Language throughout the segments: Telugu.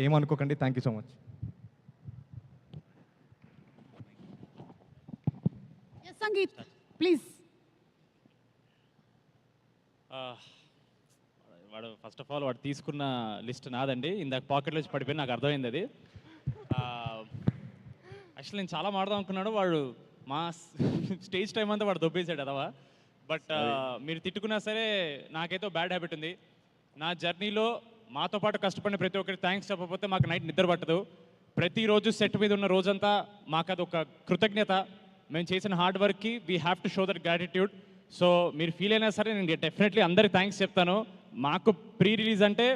ఏమనుకోకండి. Thank you so much. Sangeet please. వాడు ఫస్ట్ ఆఫ్ ఆల్ వాడు తీసుకున్న లిస్ట్ నాదండి. ఇందాక పాకెట్లో వచ్చి పడిపోయి నాకు అర్థమైంది అది. యాక్చువల్లీ నేను చాలా మాడదాం అనుకున్నాడు, వాడు మా స్టేజ్ టైం అంతా వాడు దొబ్బేశాడు అదవా. బట్ మీరు తిట్టుకున్నా సరే నాకైతే బ్యాడ్ హ్యాబిట్ ఉంది. నా జర్నీలో మాతో పాటు కష్టపడిన ప్రతి ఒక్కరికి థ్యాంక్స్ చెప్పకపోతే మాకు నైట్ నిద్ర పట్టదు. ప్రతిరోజు సెట్ మీద ఉన్న రోజంతా మాకు అది ఒక కృతజ్ఞత. మేము చేసిన హార్డ్ వర్క్కి we have to show that gratitude. So మీరు ఫీల్ అయినా సరే నేను డెఫినెట్లీ అందరికి థ్యాంక్స్ చెప్తాను. మాకు ప్రీ రిలీజ్ అంటే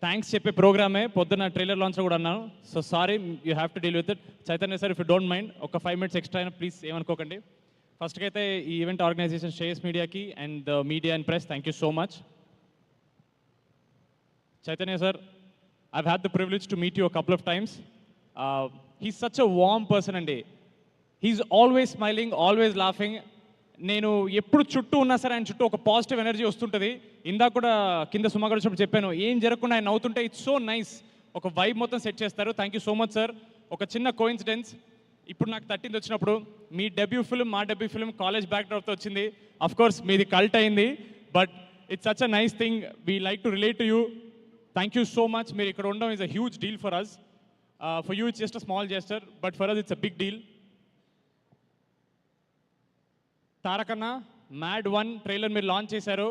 థ్యాంక్స్ చెప్పే ప్రోగ్రామే. పొద్దున్న ట్రైలర్ లాంచ్ కూడా అన్నాను. So sorry, you have to deal with it. Chaitanya sir, if you don't mind ఒక 5 minutes ఎక్స్ట్రా అయినా ప్లీజ్ ఏమనుకోకండి. ఫస్ట్కి అయితే ఈ ఈవెంట్ ఆర్గనైజేషన్ శ్రేయస్ మీడియాకి and the media and press thank you so much. Chaitanya sir, I've had the privilege to meet you a couple of times. He's such a warm person అండి. He's always smiling, always laughing. నేను ఎప్పుడు చుట్టూ ఉన్నా సరే ఆయన చుట్టూ ఒక పాజిటివ్ ఎనర్జీ వస్తుంటుంది. ఇందాక కూడా కింద సుమాగర్ వచ్చినప్పుడు చెప్పాను, ఏం జరగకుండా ఆయన నవ్వుతుంటే ఇట్స్ సో నైస్. ఒక వైబ్ మొత్తం సెట్ చేస్తారు. Thank you so much sir. ఒక చిన్న కోఇన్సిడెన్స్, ఇప్పుడు నాకు 13th వచ్చినప్పుడు మీ డెబ్యూ ఫిల్మ్, మా డెబ్యూ ఫిల్మ్ కాలేజ్ బ్యాక్డ్రాప్తో వచ్చింది. అఫ్ కోర్స్ మీది కల్ట్ అయింది, but it's such a nice thing. We like to relate to you. Thank you so much. మీరు ఇక్కడ ఉండడం is a huge deal for us. For you it's just a small gesture, but for us it's a big deal. తారకన్న, మ్యాడ్ 1 ట్రైలర్ మీరు లాంచ్ చేశారు.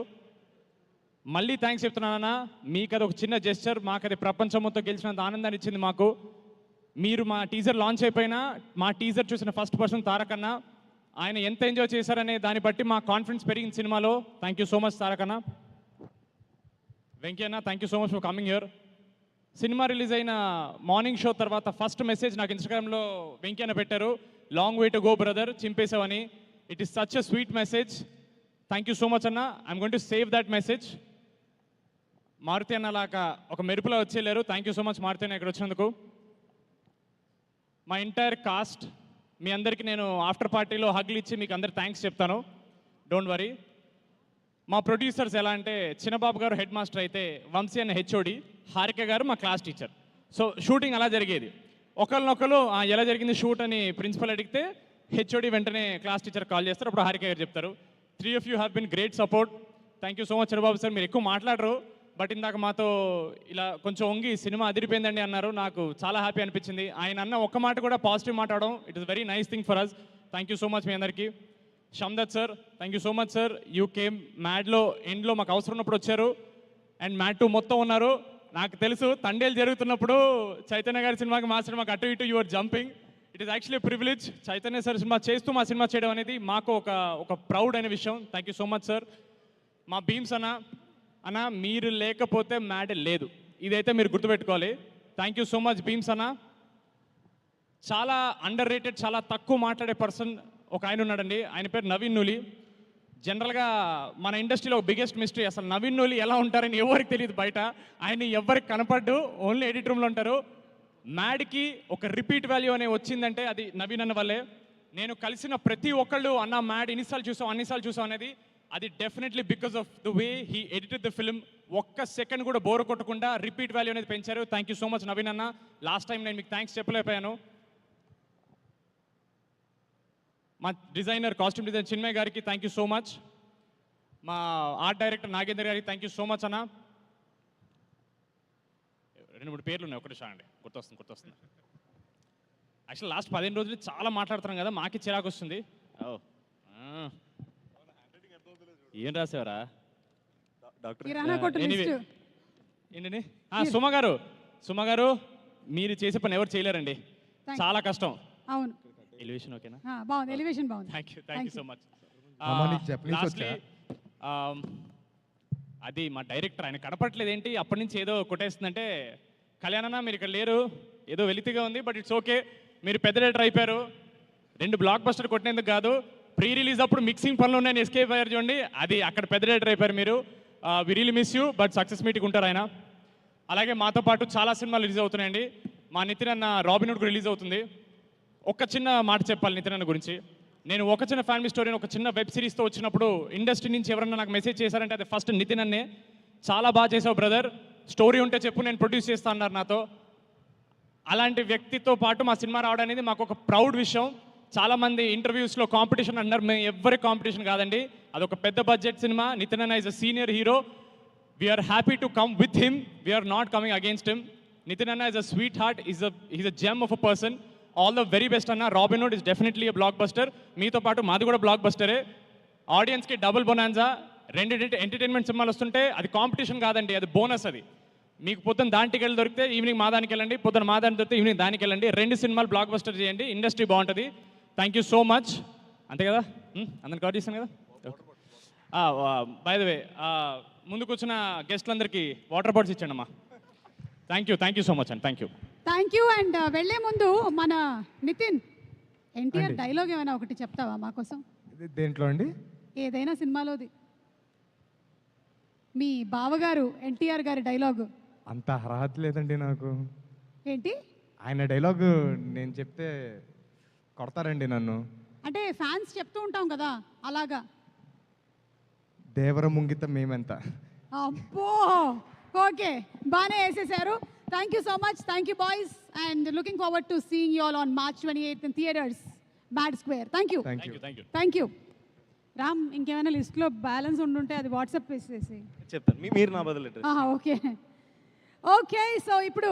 మళ్ళీ థ్యాంక్స్ చెప్తున్నానన్నా. మీకు అది ఒక చిన్న జెస్చర్, మాకు అది ప్రపంచం మొత్తం గెలిచినంత ఆనందాన్ని ఇచ్చింది మాకు. మీరు మా టీజర్ లాంచ్ అయిపోయినా మా టీజర్ చూసిన ఫస్ట్ పర్సన్ తారకన్న. ఆయన ఎంత ఎంజాయ్ చేశారనే దాన్ని బట్టి మా కాన్ఫిడెన్స్ పెరిగింది సినిమాలో. థ్యాంక్ యూ సో మచ్ తారకన్న. వెంకయ్యన్న, thank you so much for coming here. Cinema release అయిన మార్నింగ్ షో తర్వాత ఫస్ట్ మెసేజ్ నాకు ఇన్స్టాగ్రామ్లో వెంకయ్యన్న పెట్టారు, long way to go brother, చింపేసావని. It is such a sweet message. Thank you so much అన్న. I'm going to save that message. Maruthi అన్న లాగా ఒక మెరుపులో వచ్చేళ్ళారు. Thank you so much Maruthi అన్న ఇక్కడ వచ్చినందుకు. మా ఎంటైర్ కాస్ట్, మీ అందరికీ నేను ఆఫ్టర్ పార్టీలో హగ్లు ఇచ్చి మీకు అందరు థ్యాంక్స్ చెప్తాను, డోంట్ వరీ. మా ప్రొడ్యూసర్స్ ఎలా అంటే, చిన్నబాబు గారు హెడ్ మాస్టర్ అయితే వంశీ అన్న హెచ్ఓడి, హారిక గారు మా క్లాస్ టీచర్. సో షూటింగ్ అలా జరిగేది. ఒకరినొకరు ఎలా జరిగింది షూట్ అని ప్రిన్సిపల్ అడిగితే హెచ్ఓడి వెంటనే క్లాస్ టీచర్ కాల్ చేస్తారు, అప్పుడు హారిక గారు చెప్తారు. 3 of you have been great support. Thank you so much Chinnababu sir. మీరు ఎక్కువ మాట్లాడరు, బట్ ఇందాక మాతో ఇలా కొంచెం వంగి సినిమా అదిరిపోయిందండి అన్నారు. నాకు చాలా హ్యాపీ అనిపించింది. ఆయన అన్న ఒక్క మాట కూడా పాజిటివ్ మాట్లాడడం, it is very nice thing for us. Thank you so much మీ అందరికీ. Shamdat sir, thank you so much sir. You came మ్యాడ్లో ఎండ్లో మాకు అవసరం ఉన్నప్పుడు వచ్చారు, అండ్ మ్యాడ్ 2 మొత్తం ఉన్నారు. నాకు తెలుసు తండేలు జరుగుతున్నప్పుడు చైతన్య గారి సినిమాకి మా సినిమాకి అటు ఇటు your jumping. It is actually privilege. Chaitanya sir cinema చేస్తూ మా సినిమా చేయడం అనేది మాకు ఒక ప్రౌడ్ అయిన విషయం. Thank you so much sir. మా భీమ్స్ అన్న మీరు లేకపోతే మ్యాడ్ లేదు, ఇదైతే మీరు గుర్తుపెట్టుకోవాలి. Thank you so much Bheems అన్న. చాలా అండర్ రేటెడ్, చాలా తక్కువ మాట్లాడే పర్సన్ ఒక ఆయన ఉన్నాడండి, ఆయన పేరు నవీన్ నూలి. జనరల్గా మన ఇండస్ట్రీలో బిగ్గెస్ట్ మిస్టరీ, అసలు నవీన్ నూలి ఎలా ఉంటారని ఎవరికి తెలియదు బయట. ఆయన ఎవరికి కనపడ్డు, ఓన్లీ ఎడిట్ రూమ్లో ఉంటారు. మ్యాడ్కి ఒక రిపీట్ వాల్యూ అనే వచ్చిందంటే అది నవీన్ అన్న వల్లే. నేను కలిసిన ప్రతి ఒక్కళ్ళు అన్న మ్యాడ్ ఇన్నిసార్లు చూసాం అనేది, అది definitely because of the way he edited the film. ఒక్క సెకండ్ కూడా బోర్ కొట్టకుండా రిపీట్ వాల్యూ అనేది పెంచారు. Thank you so much Naveen అన్న. లాస్ట్ టైం నేను మీకు థ్యాంక్స్ చెప్పలేకపోయాను. మా డిజైనర్, కాస్ట్యూమ్ డిజైనర్ చిన్మయ్ గారికి థ్యాంక్ యూ సో మచ్. మా ఆర్ట్ డైరెక్టర్ నాగేందర్ గారికి థ్యాంక్ యూ సో మచ్ అన్న. 2-3 పేర్లు ఉన్నాయి, ఒకటి అండి గుర్తొస్తుంది. యాక్చువల్ లాస్ట్ 15 రోజులు చాలా మాట్లాడుతున్నాం కదా, మాకి చిరాకు వస్తుంది. ఏం రాసేవారా ఏంటండి? సుమ గారు మీరు చేసే పని ఎవరు చేయలేరండి, చాలా కష్టం. అవును, ఎలివేషన్ ఓకేనా? బాగుంది, ఎలివేషన్ బాగుంది. Thank you so much. అది మా డైరెక్టర్, ఆయన కనపట్లేదు ఏంటి అప్పటి నుంచి ఏదో కొట్టేస్తుందంటే, కళ్యాణన్న మీరు ఇక్కడ లేరు, ఏదో వెలితిగా ఉంది, బట్ ఇట్స్ ఓకే. మీరు పెద్ద డైరెక్టర్ అయిపోయారు. 2 బ్లాక్ బస్టర్ కొట్టినందుకు కాదు, ప్రీ రిలీజ్ అప్పుడు మిక్సింగ్ పనులు ఉన్నాయని ఎస్కేప్ అయ్యారు చూడండి, అది అక్కడ పెద్ద డైరెక్టర్ అయిపోయారు మీరు. We really miss you, but success meeting ఉంటారు ఆయన. అలాగే మాతో పాటు చాలా సినిమాలు రిలీజ్ అవుతున్నాయండి. మా నితిన్ అన్న రాబిన్హుడ్ రిలీజ్ అవుతుంది. ఒక చిన్న మాట చెప్పాలి నితిన్ అన్న గురించి. నేను ఒక చిన్న ఫ్యామిలీ స్టోరీని ఒక చిన్న వెబ్ సిరీస్తో వచ్చినప్పుడు ఇండస్ట్రీ నుంచి ఎవరన్నా నాకు మెసేజ్ చేశారంటే అది ఫస్ట్ నితిన్ అన్నే. చాలా బాగా చేసావు బ్రదర్, స్టోరీ ఉంటే చెప్పు నేను ప్రొడ్యూస్ చేస్తా అన్నారు నాతో. అలాంటి వ్యక్తితో పాటు మా సినిమా రావడం అనేది మాకు ఒక ప్రౌడ్ విషయం. చాలామంది ఇంటర్వ్యూస్లో కాంపిటీషన్ అంటున్నారు, మేము ఎవ్వరి కాంపిటీషన్ కాదండి. అదొక పెద్ద బడ్జెట్ సినిమా. నితిన్ అన్న is a senior hero. We're happy to come with him, we're not coming against him. Nithin అన్న is a sweet heart, is a gem of a person. All the very best అన్న. Robin Hood is definitely a blockbuster. మీతో పాటు మాది కూడా బ్లాక్ బస్టరే. ఆడియన్స్కి డబుల్ బొనాన్జా. రెండు ఎంటర్టైన్మెంట్ సినిమాలు వస్తుంటే అది కాంపిటీషన్ కాదండి, అది బోనస్. అది మీకు పొద్దున్న దానికి వెళ్ళి దొరికితే ఈవినింగ్ మా దానికి వెళ్ళండి, పొద్దున్న మా దానికి దొరికితే ఈవినింగ్ దానికి వెళ్ళండి. 2 సినిమాలు బ్లాక్ బస్టర్ చేయండి, ఇండస్ట్రీ బాగుంటుంది. Thank you so much. అంతే కదా, అందరికి కవర్ చేశాను కదా. బై ద వే, ముందు కూర్చున్న గెస్ట్లందరికీ వాటర్ బాటిల్స్ ఇచ్చండి అమ్మా. థ్యాంక్ యూ సో మచ్ అండి. Thank you. అండ్ వెళ్ళే ముందు మన నితిన్ ఎన్టీఆర్ డైలాగ్ ఏమైనా ఒకటి చెప్తావా మా కోసం? దేంట్లో అండి? ఏదైనా సినిమాలోది. మీ బావగారు ఎన్టీఆర్ గారి డైలాగు. అంత అర్హత లేదండి నాకు. ఏంటి? ఆయన డైలాగ్ నేను చెప్తే కొడతారండి నన్ను. అంటే ఫ్యాన్స్ చెప్తూ ఉంటాం కదా, అలాగా. దేవర ముంగిత మేమెంత. అబ్బో, ఓకే, బాగానే వేసేసారు. Thank you so much. Thank you boys. And looking forward to seeing you all on March 28th in theaters, Mad Square. Thank you. Thank you. Ram, ఇంకేమైనా లిస్ట్లో బ్యాలెన్స్ ఉండుంటే అది వాట్సాప్ వేసేసి చెప్తాను. మీరు నా బదులు ఓకే. ఓకే, సో ఇప్పుడు